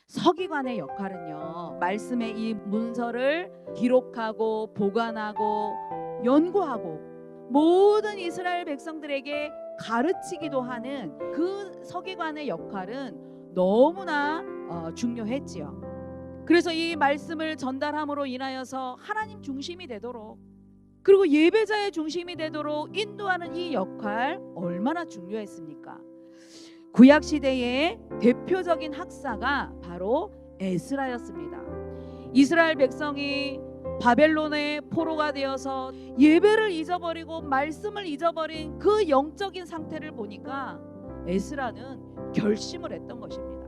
서기관의 역할은요, 말씀의 이 문서를 기록하고 보관하고 연구하고 모든 이스라엘 백성들에게 가르치기도 하는 그 서기관의 역할은 너무나 중요했지요. 그래서 이 말씀을 전달함으로 인하여서 하나님 중심이 되도록, 그리고 예배자의 중심이 되도록 인도하는 이 역할 얼마나 중요했습니까? 구약 시대의 대표적인 학사가 바로 에스라였습니다. 이스라엘 백성이 바벨론의 포로가 되어서 예배를 잊어버리고 말씀을 잊어버린 그 영적인 상태를 보니까 에스라는 결심을 했던 것입니다.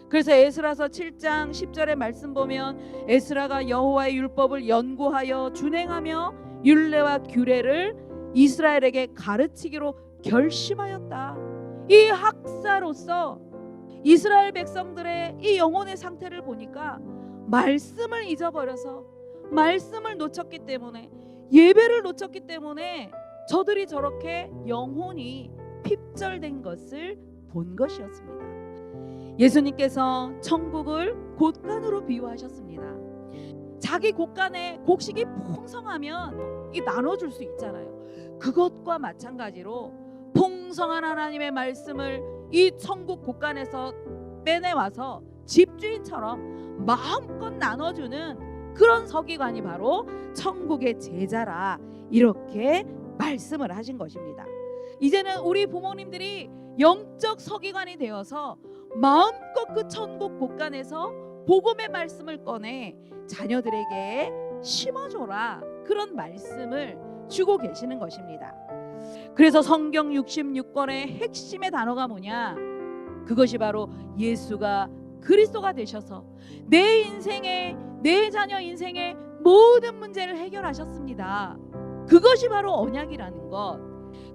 그래서 에스라서 7장 10절의 말씀 보면 에스라가 여호와의 율법을 연구하여 준행하며 율례와 규례를 이스라엘에게 가르치기로 결심하였다. 이 학사로서 이스라엘 백성들의 이 영혼의 상태를 보니까 말씀을 잊어버려서 말씀을 놓쳤기 때문에, 예배를 놓쳤기 때문에 저들이 저렇게 영혼이 핍절된 것을 본 것이었습니다. 예수님께서 천국을 곳간으로 비유하셨습니다. 자기 곳간에 곡식이 풍성하면 이 나눠줄 수 있잖아요. 그것과 마찬가지로 풍성한 하나님의 말씀을 이 천국 곳간에서 빼내와서 집주인처럼 마음껏 나눠주는 그런 서기관이 바로 천국의 제자라, 이렇게 말씀을 하신 것입니다. 이제는 우리 부모님들이 영적 서기관이 되어서 마음껏 그 천국 곳간에서 복음의 말씀을 꺼내 자녀들에게 심어줘라, 그런 말씀을 주고 계시는 것입니다. 그래서 성경 66권의 핵심의 단어가 뭐냐? 그것이 바로 예수가 그리스도가 되셔서 내 인생의, 내 자녀 인생의 모든 문제를 해결하셨습니다. 그것이 바로 언약이라는 것.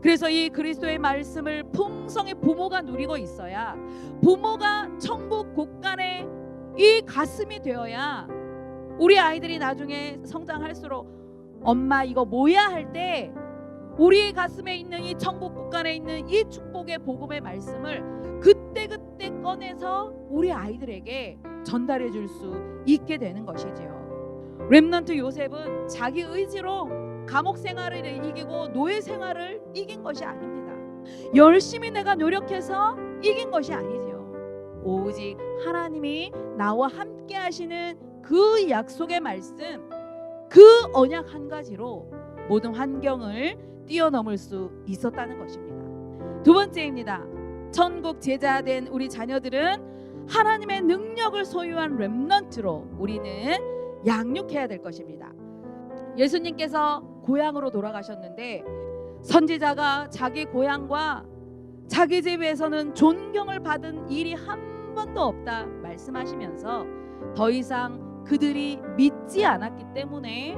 그래서 이 그리스도의 말씀을 풍성히 부모가 누리고 있어야, 부모가 천국 곳간에 이 가슴이 되어야 우리 아이들이 나중에 성장할수록 엄마 이거 뭐야 할 때 우리의 가슴에 있는 이 천국 곳간에 있는 이 축복의 복음의 말씀을 그때그때 꺼내서 우리 아이들에게 전달해 줄 수 있게 되는 것이지요. 렘넌트 요셉은 자기 의지로 감옥 생활을 이기고 노예 생활을 이긴 것이 아닙니다. 열심히 내가 노력해서 이긴 것이 아니지요. 오직 하나님이 나와 함께 하시는 그 약속의 말씀, 그 언약 한 가지로 모든 환경을 뛰어넘을 수 있었다는 것입니다. 두 번째입니다. 천국 제자 된 우리 자녀들은 하나님의 능력을 소유한 렘넌트로 우리는 양육해야 될 것입니다. 예수님께서 고향으로 돌아가셨는데 선지자가 자기 고향과 자기 집에서는 존경을 받은 일이 한 번도 없다 말씀하시면서 더 이상 그들이 믿지 않았기 때문에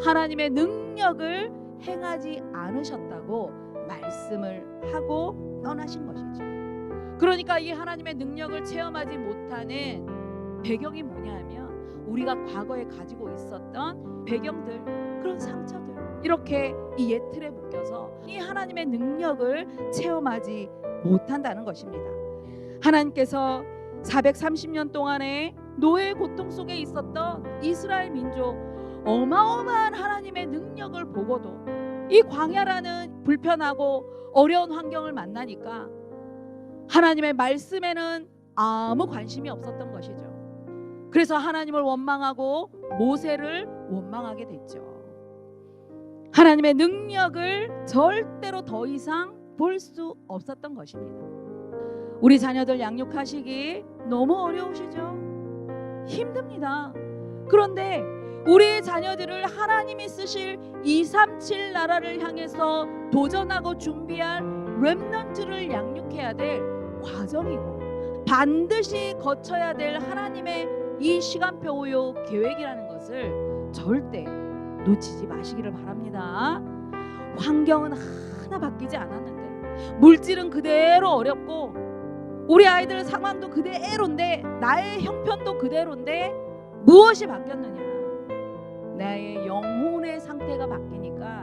하나님의 능력을 행하지 않으셨다고 말씀을 하고 떠나신 것이죠. 그러니까 이 하나님의 능력을 체험하지 못하는 배경이 뭐냐 하면 우리가 과거에 가지고 있었던 배경들, 그런 상처들, 이렇게 이 예틀에 묶여서 이 하나님의 능력을 체험하지 못한다는 것입니다. 하나님께서 430년 동안의 노예의 고통 속에 있었던 이스라엘 민족, 어마어마한 하나님의 능력을 보고도 이 광야라는 불편하고 어려운 환경을 만나니까 하나님의 말씀에는 아무 관심이 없었던 것이죠. 그래서 하나님을 원망하고 모세를 원망하게 됐죠. 하나님의 능력을 절대로 더 이상 볼 수 없었던 것입니다. 우리 자녀들 양육하시기 너무 어려우시죠? 힘듭니다. 그런데 우리 자녀들을 하나님이 쓰실 237 나라를 향해서 도전하고 준비할 렘넌트를 양육해야 될 과정이고 반드시 거쳐야 될 하나님의 이 시간표요 계획이라는 것을 절대 놓치지 마시기를 바랍니다. 환경은 하나 바뀌지 않았는데, 물질은 그대로 어렵고, 우리 아이들 상황도 그대로인데, 나의 형편도 그대로인데 무엇이 바뀌었느냐? 나의 영혼의 상태가 바뀌니까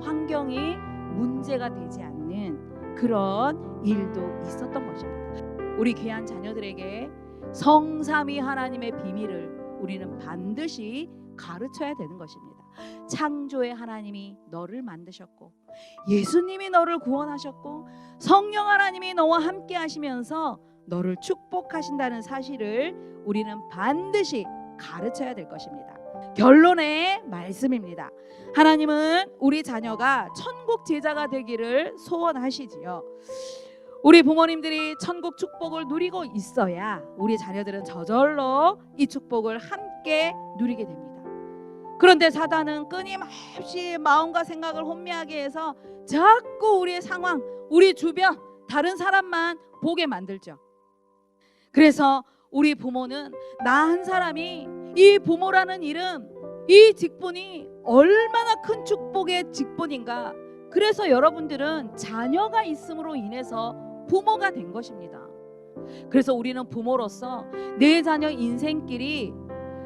환경이 문제가 되지 않는 그런 일도 있었던 것입니다. 우리 귀한 자녀들에게 성삼위 하나님의 비밀을 우리는 반드시 가르쳐야 되는 것입니다. 창조의 하나님이 너를 만드셨고, 예수님이 너를 구원하셨고, 성령 하나님이 너와 함께 하시면서 너를 축복하신다는 사실을 우리는 반드시 가르쳐야 될 것입니다. 결론의 말씀입니다. 하나님은 우리 자녀가 천국 제자가 되기를 소원하시지요. 우리 부모님들이 천국 축복을 누리고 있어야 우리 자녀들은 저절로 이 축복을 함께 누리게 됩니다. 그런데 사단은 끊임없이 마음과 생각을 혼미하게 해서 자꾸 우리의 상황, 우리 주변, 다른 사람만 보게 만들죠. 그래서 우리 부모는 나 한 사람이 이 부모라는 이름, 이 직분이 얼마나 큰 축복의 직분인가. 그래서 여러분들은 자녀가 있음으로 인해서 부모가 된 것입니다. 그래서 우리는 부모로서 내 자녀 인생길이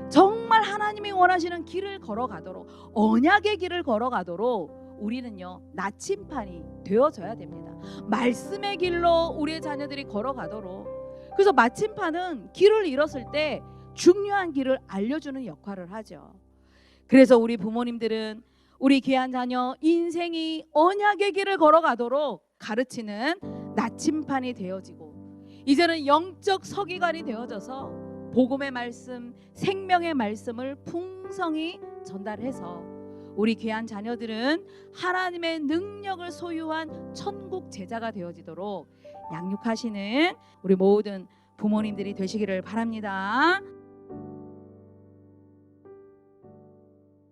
정말 하나님이 원하시는 길을 걸어가도록, 언약의 길을 걸어가도록 우리는요, 나침판이 되어져야 됩니다. 말씀의 길로 우리의 자녀들이 걸어가도록. 그래서 나침판은 길을 잃었을 때 중요한 길을 알려주는 역할을 하죠. 그래서 우리 부모님들은 우리 귀한 자녀 인생이 언약의 길을 걸어가도록 가르치는 나침판이 되어지고, 이제는 영적 서기관이 되어져서 복음의 말씀, 생명의 말씀을 풍성히 전달해서 우리 귀한 자녀들은 하나님의 능력을 소유한 천국 제자가 되어지도록 양육하시는 우리 모든 부모님들이 되시기를 바랍니다.